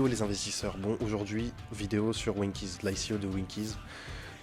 Hello les investisseurs, bon aujourd'hui vidéo sur Winkeys, l'ICO de Winkeys.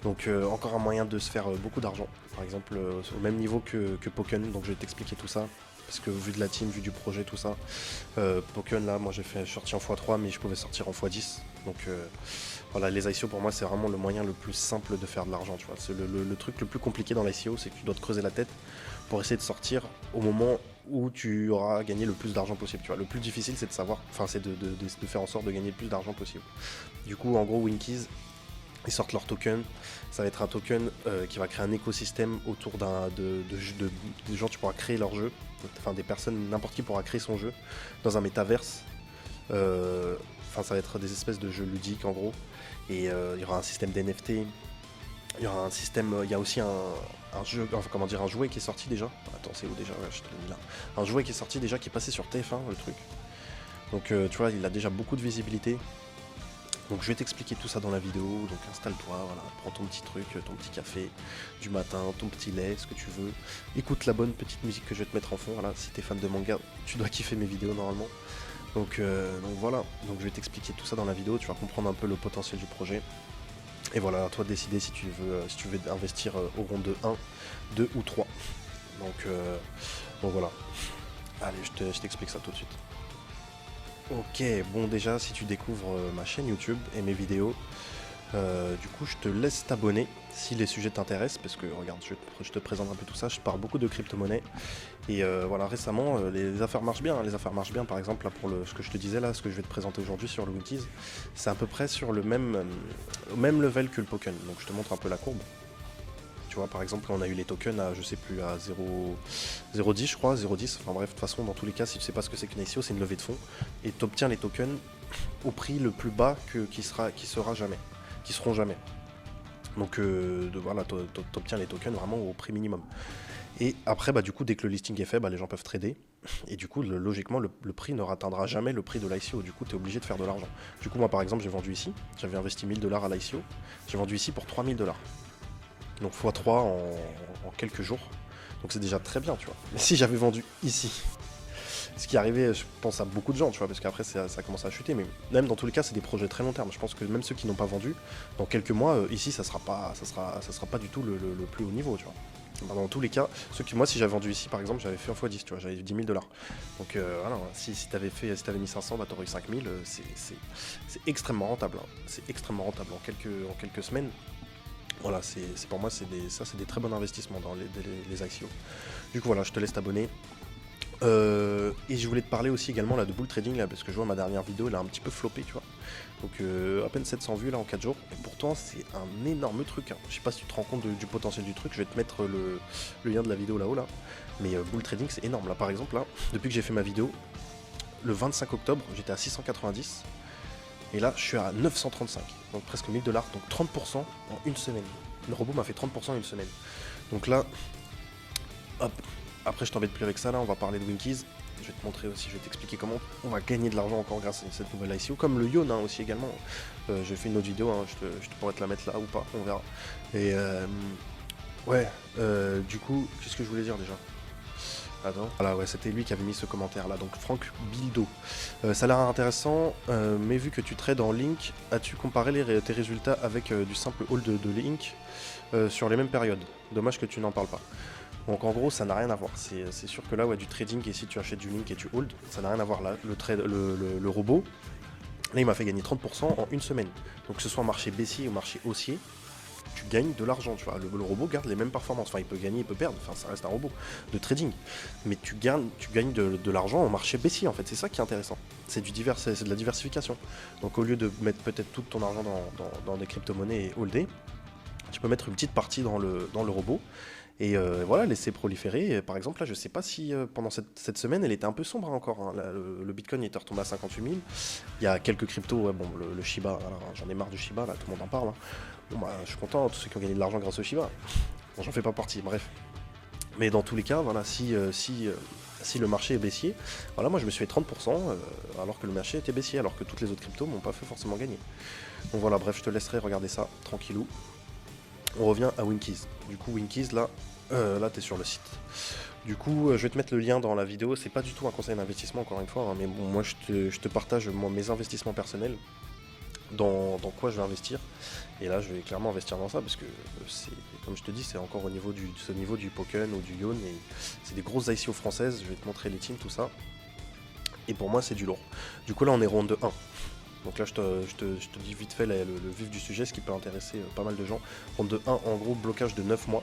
Donc encore un moyen de se faire beaucoup d'argent, par exemple au même niveau que Poken, donc je vais t'expliquer tout ça. Parce que vu de la team, vu du projet, tout ça, Poken là, moi j'ai fait sortir en x3 mais je pouvais sortir en x10. Donc voilà, les ICO pour moi c'est vraiment le moyen le plus simple de faire de l'argent, tu vois. C'est le truc le plus compliqué dans l'ICO, c'est que tu dois te creuser la tête pour essayer de sortir au moment où tu auras gagné le plus d'argent possible, tu vois. Le plus difficile c'est de savoir, enfin c'est de faire en sorte de gagner le plus d'argent possible. Du coup en gros Winkeys, ils sortent leur token, ça va être un token qui va créer un écosystème autour des gens, tu pourras créer leur jeu, enfin des personnes, n'importe qui pourra créer son jeu dans un métaverse. Enfin ça va être des espèces de jeux ludiques en gros, et il y aura un système d'NFT, il y aura un système, il y a aussi un jeu, enfin comment dire, un jouet qui est sorti déjà. Attends, c'est où déjà? Ouais, je te l'ai mis là. Un jouet qui est sorti déjà, qui est passé sur TF1 le truc. Donc tu vois, il a déjà beaucoup de visibilité. Donc je vais t'expliquer tout ça dans la vidéo, donc installe-toi, voilà, prends ton petit truc, ton petit café du matin, ton petit lait, ce que tu veux. Écoute la bonne petite musique que je vais te mettre en fond, voilà, si t'es fan de manga, tu dois kiffer mes vidéos normalement. Donc voilà, donc je vais t'expliquer tout ça dans la vidéo, tu vas comprendre un peu le potentiel du projet. Et voilà, à toi de décider si tu veux investir au rond de 1, 2 ou 3. Donc voilà, allez, je t'explique ça tout de suite. Ok, bon déjà si tu découvres ma chaîne YouTube et mes vidéos, du coup je te laisse t'abonner si les sujets t'intéressent, parce que regarde, je te présente un peu tout ça, je parle beaucoup de crypto-monnaie, et voilà, récemment les affaires marchent bien, les affaires marchent bien. Par exemple là pour ce que je te disais là, ce que je vais te présenter aujourd'hui sur le Winkeys, c'est à peu près sur le même level que le Poken, donc je te montre un peu la courbe. Tu vois, par exemple, on a eu les tokens à, je sais plus, à 0,10 je crois, 0,10. Enfin bref, de toute façon, dans tous les cas, si tu sais pas ce que c'est qu'une ICO, c'est une levée de fonds. Et tu obtiens les tokens au prix le plus bas qui seront jamais. Donc voilà, tu obtiens les tokens vraiment au prix minimum. Et après, bah, du coup, dès que le listing est fait, bah, les gens peuvent trader. Et du coup, logiquement, le prix ne atteindra jamais le prix de l'ICO. Du coup, tu es obligé de faire de l'argent. Du coup, moi, par exemple, j'ai vendu ici. J'avais investi 1000 $ à l'ICO. J'ai vendu ici pour 3000 $. Donc x3 en quelques jours. Donc c'est déjà très bien, tu vois. Mais si j'avais vendu ici, ce qui arrivait, je pense à beaucoup de gens, tu vois, parce qu'après ça commence à chuter, mais même dans tous les cas, c'est des projets très long terme. Je pense que même ceux qui n'ont pas vendu, dans quelques mois, ici, ça sera pas du tout le plus haut niveau, tu vois. Bah, dans tous les cas, moi, si j'avais vendu ici, par exemple, j'avais fait x10, tu vois, j'avais eu 10 000 $. Donc voilà, si t'avais mis 500, bah t'aurais eu 5000, c'est extrêmement rentable. Hein. C'est extrêmement rentable en quelques semaines. Voilà, pour moi, c'est des très bons investissements dans les ICO. Du coup, voilà, je te laisse t'abonner. Et je voulais te parler aussi également là, de bull trading, là, parce que je vois ma dernière vidéo, elle a un petit peu floppé, tu vois. Donc à peine 700 vues là en 4 jours. Et pourtant, c'est un énorme truc. Hein. Je sais pas si tu te rends compte du potentiel du truc. Je vais te mettre le lien de la vidéo là-haut là. Mais bull trading, c'est énorme. Là, par exemple, là, depuis que j'ai fait ma vidéo, le 25 octobre, j'étais à 690. Et là, je suis à 935, donc presque 1000 $, donc 30% en une semaine. Le robot m'a fait 30% en une semaine. Donc là, hop, après je t'embête plus avec ça, là, on va parler de Winkeys. Je vais te montrer aussi, je vais t'expliquer comment on va gagner de l'argent encore grâce à cette nouvelle ICO, comme le Yon hein, aussi également. J'ai fait une autre vidéo, hein, je te pourrais te la mettre là ou pas, on verra. Et ouais, du coup, qu'est-ce que je voulais dire déjà? Attends. Voilà, ouais, c'était lui qui avait mis ce commentaire là, donc Franck Bildo. Ça a l'air intéressant, mais vu que tu trades en Link, as-tu comparé tes résultats avec du simple hold de Link sur les mêmes périodes? Dommage que tu n'en parles pas. Donc en gros, ça n'a rien à voir. C'est sûr que là, ouais, du trading, et si tu achètes du Link et tu hold, ça n'a rien à voir là. Le robot, là, il m'a fait gagner 30% en une semaine. Donc que ce soit marché baissier ou marché haussier, tu gagnes de l'argent, tu vois. Le robot garde les mêmes performances. Enfin, il peut gagner, il peut perdre. Enfin, ça reste un robot de trading. Mais tu gagnes de l'argent en marché baissier, en fait. C'est ça qui est intéressant. C'est de la diversification. Donc, au lieu de mettre peut-être tout ton argent dans des crypto-monnaies et holder, tu peux mettre une petite partie dans le robot. Et voilà, laisser proliférer. Et, par exemple, là, je sais pas si pendant cette semaine, elle était un peu sombre hein, encore. Hein. Là, le Bitcoin était retombé à 58 000. Il y a quelques cryptos, ouais, bon, le Shiba, j'en ai marre du Shiba, là, tout le monde en parle. Hein. Bon, bah, je suis content, tous ceux qui ont gagné de l'argent grâce au Shiba. Bon, j'en fais pas partie, bref. Mais dans tous les cas, voilà, si le marché est baissier, voilà, moi je me suis fait 30%, alors que le marché était baissier, alors que toutes les autres cryptos m'ont pas fait forcément gagner. Donc voilà, bref, je te laisserai regarder ça tranquillou. On revient à Winkeys. Du coup, Winkeys, là, Là, tu es sur le site. Du coup, je vais te mettre le lien dans la vidéo. C'est pas du tout un conseil d'investissement, encore une fois, hein, mais bon, moi, je te partage mes investissements personnels, dans quoi je vais investir. Et là, je vais clairement investir dans ça parce que c'est, comme je te dis, c'est encore ce niveau du Pokken ou du Yon. Et c'est des grosses ICO françaises. Je vais te montrer les teams, tout ça. Et pour moi, c'est du lourd. Du coup, là, on est ronde 1. Donc là, je te dis vite fait le vif du sujet, ce qui peut intéresser pas mal de gens. Ronde 1, en gros, blocage de 9 mois.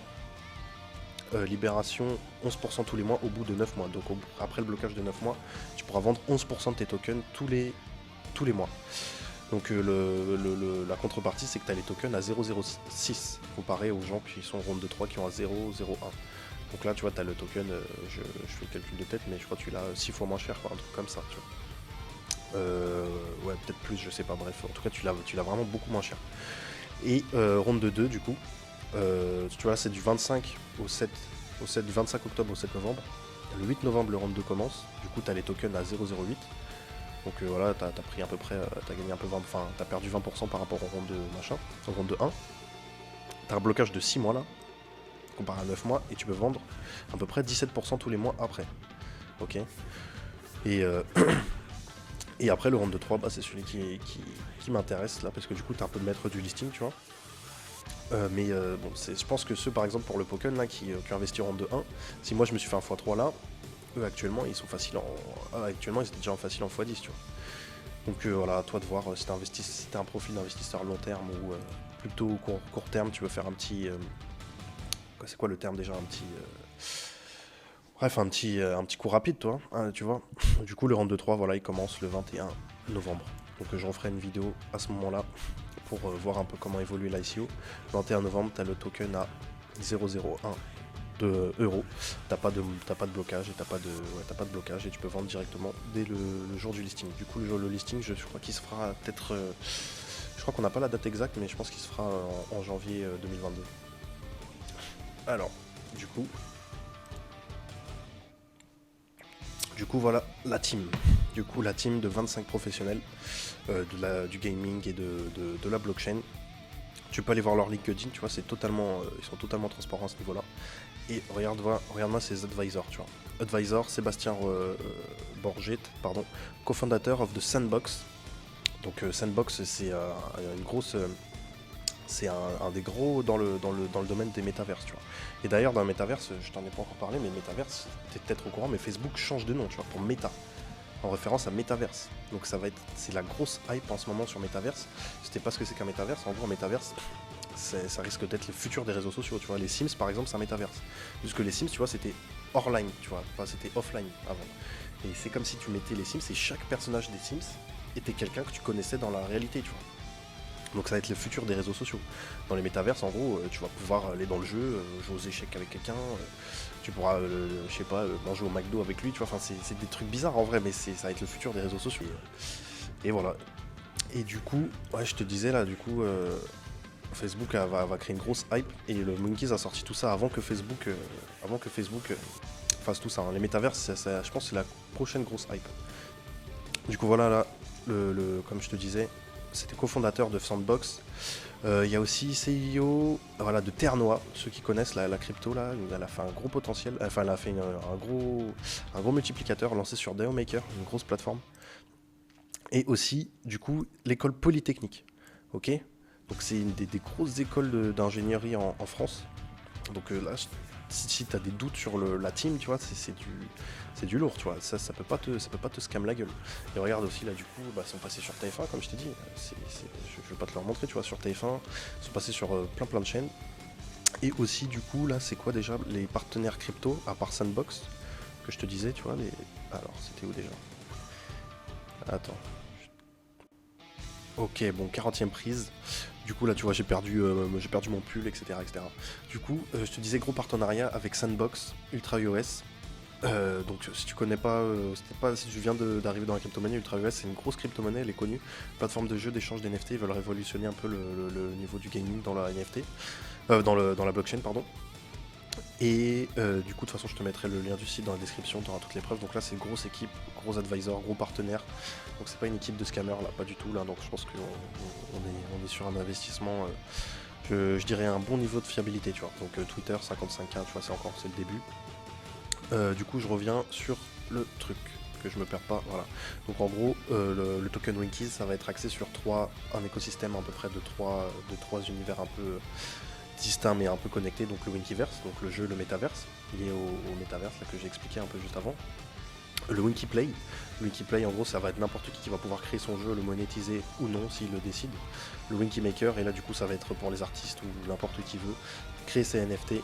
Libération 11% tous les mois au bout de 9 mois. Donc après le blocage de 9 mois, tu pourras vendre 11% de tes tokens tous les mois. Donc la contrepartie, c'est que tu as les tokens à 0,06 comparé aux gens qui sont ronde de 3 qui ont à 0,01. Donc là, tu vois, tu as le token, je fais le calcul de tête, mais je crois que tu l'as 6 fois moins cher, quoi, un truc comme ça, tu vois. Ouais, peut-être plus, je sais pas, bref. En tout cas, tu l'as vraiment beaucoup moins cher. Et ronde de 2, du coup, tu vois, c'est du 25 du 25 octobre au 7 novembre. Le 8 novembre, le round 2 commence. Du coup, tu as les tokens à 0,08. Donc voilà, tu as pris à peu près, tu as gagné un peu 20, enfin, tu as perdu 20% par rapport au round 2 machin, au round 2 1. Tu as un blocage de 6 mois là, comparé à 9 mois, et tu peux vendre à peu près 17% tous les mois après. Ok. Et, et après, le round 2 3, bah, c'est celui qui m'intéresse là, parce que du coup, tu es un peu le maître du listing, tu vois. Bon, je pense que ceux par exemple pour le Pokken là qui ont investi en 2-1, si moi je me suis fait un x3 là, eux actuellement ils sont faciles actuellement ils étaient déjà en facile en x10, tu vois. Donc voilà, à toi de voir si t'es un profil d'investisseur long terme ou plutôt court terme, tu veux faire un petit. C'est quoi le terme déjà, un petit. Bref, un petit coup rapide, toi, hein, tu vois. Du coup, le round 2-3, voilà, il commence le 21 novembre. Donc j'en ferai une vidéo à ce moment-là pour voir un peu comment évolue l'ICO. 21 novembre, tu as le token à 0,01 de euros. T'as pas de blocage et t'as pas de blocage et tu peux vendre directement dès le jour du listing. Du coup, le listing, je crois qu'il se fera peut-être. Je crois qu'on n'a pas la date exacte, mais je pense qu'il se fera en janvier 2022. Alors, du coup, voilà la team. Du coup, la team de 25 professionnels du gaming et de la blockchain. Tu peux aller voir leur LinkedIn, tu vois, ils sont totalement transparents à ce niveau-là. Et regarde-moi ces advisors, tu vois. Advisor, Sébastien Borget, pardon, cofondateur of the Sandbox. Donc Sandbox, c'est une grosse, c'est un des gros dans le domaine des métaverses, tu vois. Et d'ailleurs, dans le métaverse, je t'en ai pas encore parlé, mais métaverse, t'es peut-être au courant, mais Facebook change de nom, tu vois, pour Meta, en référence à Metaverse. Donc c'est la grosse hype en ce moment sur Metaverse. Si tu sais pas ce que c'est qu'un Metaverse, en gros, un Metaverse, ça risque d'être le futur des réseaux sociaux, tu vois. Les Sims, par exemple, c'est un Metaverse. Puisque les Sims, tu vois, c'était online, tu vois, enfin, c'était offline avant. Et c'est comme si tu mettais les Sims et chaque personnage des Sims était quelqu'un que tu connaissais dans la réalité, tu vois. Donc ça va être le futur des réseaux sociaux. Dans les métaverses, en gros, tu vas pouvoir aller dans le jeu, jouer aux échecs avec quelqu'un, tu pourras, je sais pas, manger au McDo avec lui, tu vois, enfin c'est des trucs bizarres en vrai, mais ça va être le futur des réseaux sociaux. Et voilà. Et du coup, ouais, je te disais là, du coup, Facebook va créer une grosse hype, et le Monkeys a sorti tout ça avant que Facebook fasse tout ça, hein. Les métaverses, je pense que c'est la prochaine grosse hype. Du coup, voilà, là, comme je te disais, c'était cofondateur de Sandbox. Il y a aussi CEO voilà, de Terre Noire, ceux qui connaissent la crypto, là, elle a fait un gros potentiel, enfin elle a fait un gros multiplicateur lancé sur DAO Maker, une grosse plateforme. Et aussi, du coup, l'école Polytechnique. Ok. Donc c'est une des grosses écoles d'ingénierie en France. Donc là, si tu as des doutes sur la team, tu vois, c'est du lourd, tu vois. Ça peut pas te scam la gueule. Et regarde aussi là, du coup, ils sont passés sur TF1, comme je t'ai dit. Je vais pas te le remontrer, tu vois, sur TF1. Ils sont passés sur plein de chaînes. Et aussi, du coup, là, c'est quoi déjà les partenaires crypto, à part Sandbox, que je te disais, tu vois. Alors, c'était où déjà? Attends. Ok, bon, 40e prise. Du coup, là, tu vois, j'ai perdu mon pull, etc. Du coup, je te disais, gros partenariat avec Sandbox, Ultra iOS. Donc, si tu connais pas, si tu viens d'arriver dans la crypto-monnaie, Ultra iOS, c'est une grosse crypto-monnaie, elle est connue. Plateforme de jeu, d'échange d'NFT, ils veulent révolutionner un peu le niveau du gaming dans la NFT, dans la blockchain, pardon. Et du coup, de toute façon, je te mettrai le lien du site dans la description, tu auras toutes les preuves. Donc là, c'est une grosse équipe, gros advisor, gros partenaire. Donc c'est pas une équipe de scammers, là, pas du tout. Là, donc je pense qu'on est sur un investissement Je dirais un bon niveau de fiabilité, tu vois. Donc Twitter 55K, tu vois, c'est le début. Du coup, je reviens sur le truc, que je me perds pas, voilà. Donc en gros, le token Winkies, ça va être axé sur un écosystème à peu près de trois univers un peu distincts mais un peu connectés. Donc le Winkiverse, donc le jeu, le métaverse, lié au métaverse là, que j'ai expliqué un peu juste avant. Le Winkiplay. Le Winkiplay, en gros, ça va être n'importe qui va pouvoir créer son jeu, le monétiser ou non s'il le décide. Le Winkymaker, et là du coup ça va être pour les artistes ou n'importe qui veut créer ses NFT.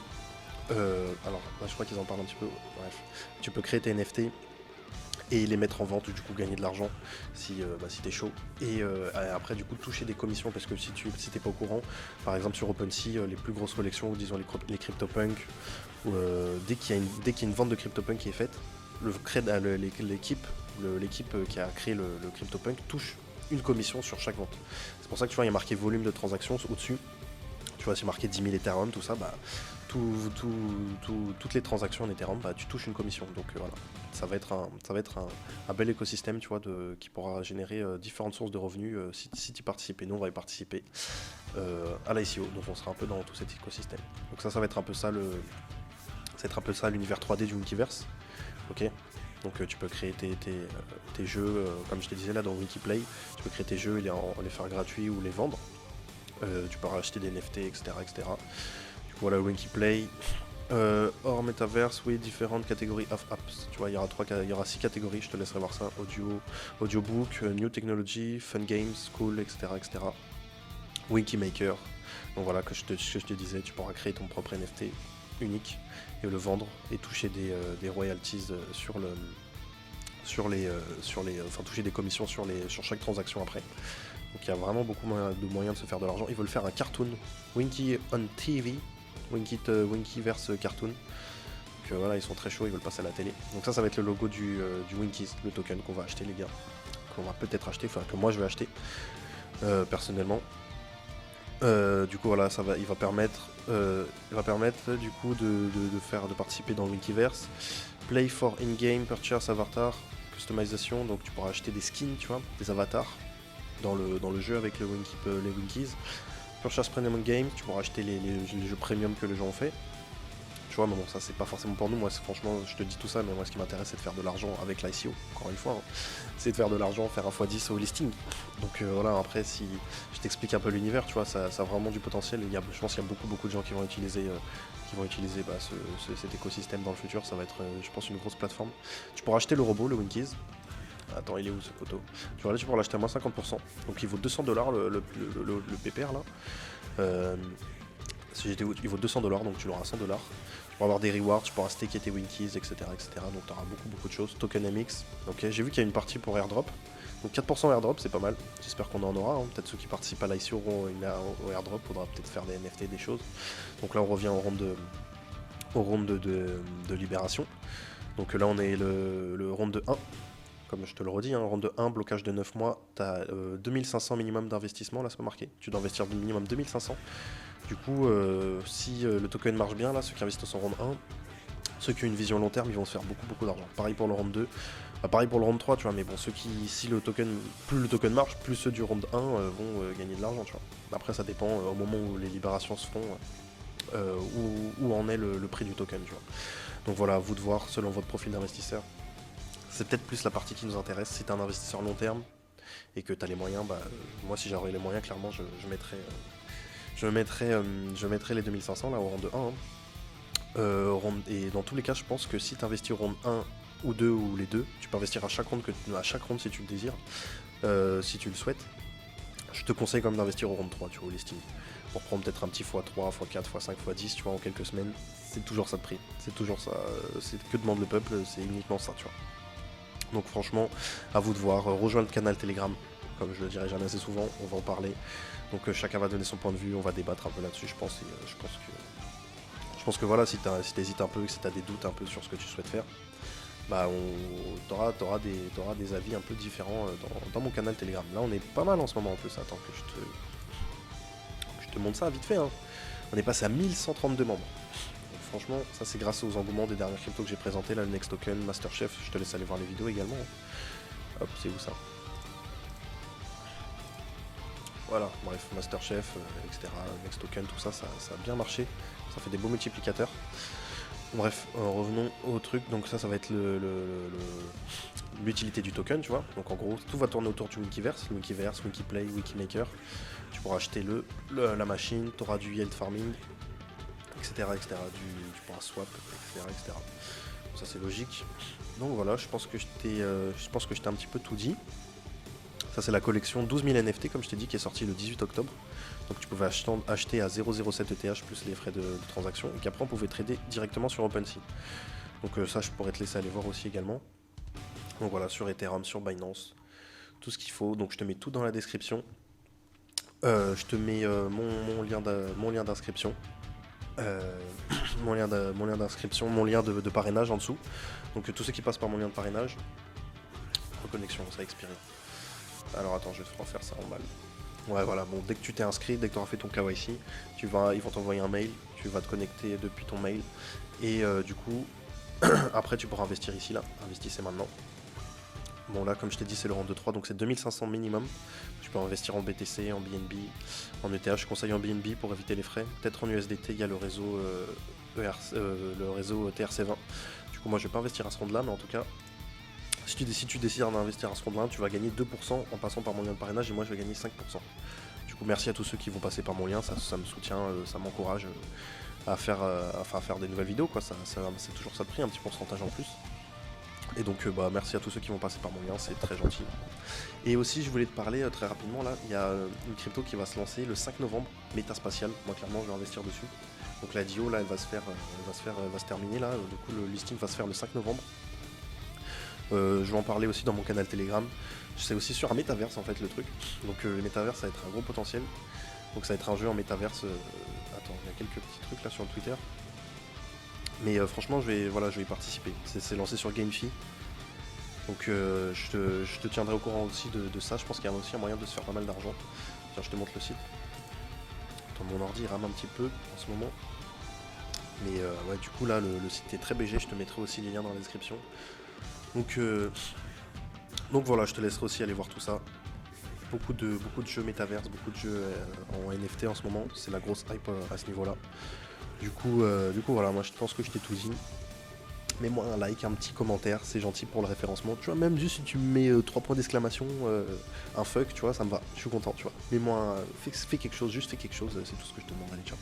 Alors là je crois qu'ils en parlent un petit peu. Bref, tu peux créer tes NFT et les mettre en vente, du coup gagner de l'argent si t'es chaud. Et après du coup toucher des commissions, parce que si t'es pas au courant, par exemple sur OpenSea, les plus grosses collections, ou disons les CryptoPunk, dès qu'il y a une vente de CryptoPunk qui est faite, l'équipe qui a créé le CryptoPunk touche une commission sur chaque vente. C'est pour ça que tu vois, il y a marqué volume de transactions au-dessus. Tu vois, c'est marqué 10 000 Ethereum, tout ça, toutes les transactions en Ethereum, tu touches une commission. Donc voilà, ça va être un bel écosystème, tu vois, qui pourra générer différentes sources de revenus si tu participes. Et nous, on va y participer à l'ICO, donc on sera un peu dans tout cet écosystème. Donc ça va être un peu ça l'univers 3D du Wikiverse. Ok, donc tu peux créer tes jeux, comme je te disais là dans Wikiplay, tu peux créer tes jeux, les faire gratuits ou les vendre. Tu peux racheter des NFT, etc. etc. Du coup voilà, Wikiplay. Hors Metaverse, oui, différentes catégories of apps. Tu vois, il y aura 6 catégories, je te laisserai voir ça. Audiobook, New Technology, Fun Games, School, etc. etc. Wikimaker. Donc voilà, que je te disais, tu pourras créer ton propre NFT unique et le vendre et toucher des royalties toucher des commissions sur chaque transaction après. Donc il y a vraiment beaucoup de moyens de se faire de l'argent. Ils veulent faire un cartoon, Winky on TV, Winkyverse cartoon. Donc voilà, ils sont très chauds, ils veulent passer à la télé. Donc ça va être le logo du Winkies, le token qu'on va acheter les gars. Qu'on va peut-être acheter, enfin que moi je vais acheter personnellement. Du coup voilà, il va permettre du coup de participer dans le Winkyverse. Play for in-game purchase avatar, customisation, donc tu pourras acheter des skins, tu vois, des avatars dans le jeu avec les Winkies. Purchase premium game, tu pourras acheter les jeux premium que les gens ont fait. Tu vois, mais bon, ça c'est pas forcément pour nous. Moi, franchement, je te dis tout ça, mais moi, ce qui m'intéresse, c'est de faire de l'argent avec l'ICO. Encore une fois, hein. C'est de faire de l'argent, faire un x10 au listing. Donc voilà, après, si je t'explique un peu l'univers, tu vois, ça a vraiment du potentiel. Je pense qu'il y a beaucoup de gens qui vont utiliser, cet écosystème dans le futur. Ça va être, je pense, une grosse plateforme. Tu pourras acheter le robot, le Winkies. Attends, il est où ce photo? Tu pourras l'acheter à moins 50%. Donc il vaut 200$ le PPR là. Il vaut 200$, donc tu l'auras à 100$. Tu pourras avoir des rewards, tu pourras staker tes Winkies, etc. Donc tu auras beaucoup de choses. Tokenomics. Ok, j'ai vu qu'il y a une partie pour airdrop. Donc 4% airdrop, c'est pas mal. J'espère qu'on en aura. Hein. Peut-être ceux qui participent à l'ICO auront au airdrop. Faudra peut-être faire des NFT, des choses. Donc là, on revient au round de libération. Donc là, on est le round de 1. Comme je te le redis, hein, round de 1, blocage de 9 mois, tu as 2500 minimum d'investissement, là c'est pas marqué, tu dois investir minimum 2500. Du coup, si le token marche bien, là, ceux qui investissent en round 1, ceux qui ont une vision long terme, ils vont se faire beaucoup d'argent. Pareil pour le round 2, pareil pour le round 3, tu vois, mais bon, plus le token marche, plus ceux du round 1 vont gagner de l'argent, tu vois. Après, ça dépend au moment où les libérations se font, où en est le prix du token, tu vois. Donc voilà, à vous de voir selon votre profil d'investisseur. C'est peut-être plus la partie qui nous intéresse. Si tu es un investisseur long terme et que tu as les moyens, moi si j'aurais les moyens, clairement je mettrais les 2500 là au round 1. Hein. Et dans tous les cas, je pense que si tu investis au round 1 ou 2 ou les deux, tu peux investir à chaque round si tu le désires, si tu le souhaites. Je te conseille quand même d'investir au round 3, tu vois, au listing. Pour prendre peut-être un petit x3, x4, x5, x10, tu vois, en quelques semaines. C'est toujours ça de prix. C'est toujours ça. C'est que demande le peuple, c'est uniquement ça, tu vois. Donc franchement, à vous de voir, rejoindre le canal Telegram, comme je le dirai jamais assez souvent, on va en parler. Donc chacun va donner son point de vue, on va débattre un peu là-dessus, je pense que voilà, si t'hésites un peu, si t'as des doutes un peu sur ce que tu souhaites faire, t'auras des avis un peu différents dans mon canal Telegram. Là on est pas mal en ce moment en plus, attends que je te montre ça vite fait, hein. On est passé à 1132 membres. Franchement, ça c'est grâce aux engouements des dernières cryptos que j'ai présenté, là, le Next Token, Masterchef, je te laisse aller voir les vidéos également. Hop, c'est où ça? Voilà, bref, Masterchef, etc. Next Token, tout ça, ça a bien marché. Ça fait des beaux multiplicateurs. Bref, revenons au truc. Donc ça va être l'utilité du token, tu vois. Donc en gros, tout va tourner autour du Wikiverse, le Wikiverse, Wikiplay, Wikimaker. Tu pourras acheter la machine, tu auras du yield farming, etc. etc. Tu pourras swap, etc. etc. Donc ça c'est logique. Donc voilà, je pense que je t'ai un petit peu tout dit. Ça c'est la collection 12 000 NFT comme je t'ai dit qui est sortie le 18 octobre. Donc tu pouvais acheter à 0,07 ETH plus les frais de transaction et qu'après on pouvait trader directement sur OpenSea. Donc ça je pourrais te laisser aller voir aussi également. Donc voilà, sur Ethereum, sur Binance, tout ce qu'il faut. Donc je te mets tout dans la description. Je te mets mon lien d'inscription. Mon lien d'inscription, mon lien de parrainage en dessous. Donc tous ceux qui passent par mon lien de parrainage. Reconnexion, ça a expiré. Alors attends, je vais te refaire ça en mal. Ouais voilà, bon dès que tu t'es inscrit, dès que tu auras fait ton KYC, ils vont t'envoyer un mail, tu vas te connecter depuis ton mail. Et du coup, après tu pourras investir ici là, investissez maintenant. Bon là comme je t'ai dit c'est le rang de 3 donc c'est 2500 minimum. Tu peux investir en BTC, en BNB, en ETH, je conseille en BNB pour éviter les frais. Peut-être en USDT, il y a le réseau, le réseau TRC20. Du coup moi je vais pas investir à ce round là mais en tout cas si tu décides d'investir à ce round là tu vas gagner 2% en passant par mon lien de parrainage et moi je vais gagner 5%. Du coup merci à tous ceux qui vont passer par mon lien, ça me soutient, ça m'encourage à faire des nouvelles vidéos quoi, c'est toujours ça de prix, un petit pourcentage en plus. Et donc merci à tous ceux qui vont passer par mon lien, c'est très gentil. Et aussi je voulais te parler très rapidement là, il y a une crypto qui va se lancer le 5 novembre, Métaspatial, moi clairement je vais investir dessus. Donc la DIO là elle va se terminer là, du coup le listing va se faire le 5 novembre. Je vais en parler aussi dans mon canal Telegram. C'est aussi sur un métaverse en fait le truc. Donc le métaverse ça va être un gros potentiel. Donc ça va être un jeu en métaverse. Attends, il y a quelques petits trucs là sur le Twitter. Mais franchement je vais y participer. C'est lancé sur GameFi. Donc je te tiendrai au courant aussi de ça. Je pense qu'il y a aussi un moyen de se faire pas mal d'argent. Tiens, je te montre le site. Attends, mon ordi rame un petit peu en ce moment. Mais ouais, du coup là le site est très BG. Je te mettrai aussi les liens dans la description. Donc voilà, je te laisserai aussi aller voir tout ça. Beaucoup de jeux métaverse, beaucoup de jeux en NFT en ce moment. C'est la grosse hype à ce niveau-là. Du coup voilà, moi je pense que je t'ai tout dit. Mets-moi un like, un petit commentaire, c'est gentil pour le référencement. Tu vois, même juste si tu me mets 3 points d'exclamation, un fuck, tu vois, ça me va. Je suis content, tu vois. Mets-moi, fais quelque chose, juste fais quelque chose, c'est tout ce que je te demande. Allez, ciao.